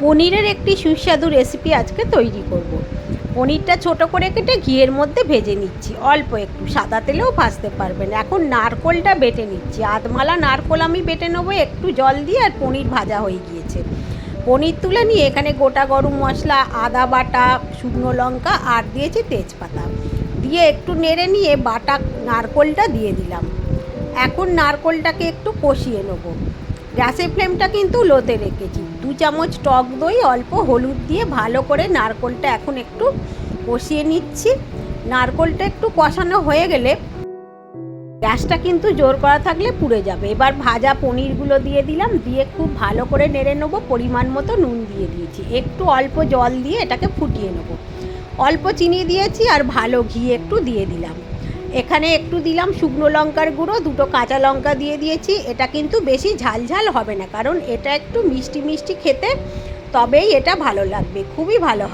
পনিরের একটি সুস্বাদু রেসিপি আজকে তৈরি করব। পনিরটা ছোট করে কেটে ঘিয়ের মধ্যে ভেজে নিচ্ছি, অল্প একটু, সাদা তেলেও ভাজতে পারবেন। এখন নারকোলটা বেটে নিচ্ছি, আধমালা নারকোল আমি বেটে নেবো একটু জল দিয়ে। আর পনির ভাজা হয়ে গিয়েছে, পনির তুলে নিয়ে এখানে গোটা গরম মশলা, আদা বাটা, শুকনো লঙ্কা আর দিয়েছি তেজপাতা, দিয়ে একটু নেড়ে নিয়ে বাটা নারকোলটা দিয়ে দিলাম। এখন নারকোলটাকে একটু কষিয়ে নেবো। গ্যাসের ফ্লেমটা কিন্তু লোতে রেখেছি। 2 চামচ টক দই, অল্প হলুদ দিয়ে ভালো করে নারকোলটা এখন একটু কষিয়ে নিচ্ছি। নারকোলটা একটু কষানো হয়ে গেলে, গ্যাসটা কিন্তু জোর করা থাকলে পুড়ে যাবে। এবার ভাজা পনিরগুলো দিয়ে দিলাম, দিয়ে খুব ভালো করে নেড়ে নেবো। পরিমাণ মতো নুন দিয়ে দিয়েছি, একটু অল্প জল দিয়ে এটাকে ফুটিয়ে নেবো। অল্প চিনি দিয়েছি আর ভালো ঘি একটু দিয়ে দিলাম। এখানে একটু দিলাম শুকনো লঙ্কার গুঁড়ো, 2টো কাঁচা লঙ্কা দিয়ে দিয়েছি। এটা কিন্তু বেশি ঝাল ঝাল হবে না, কারণ এটা একটু মিষ্টি মিষ্টি খেতে, তবেই এটা ভালো লাগবে, খুবই ভালো হয়।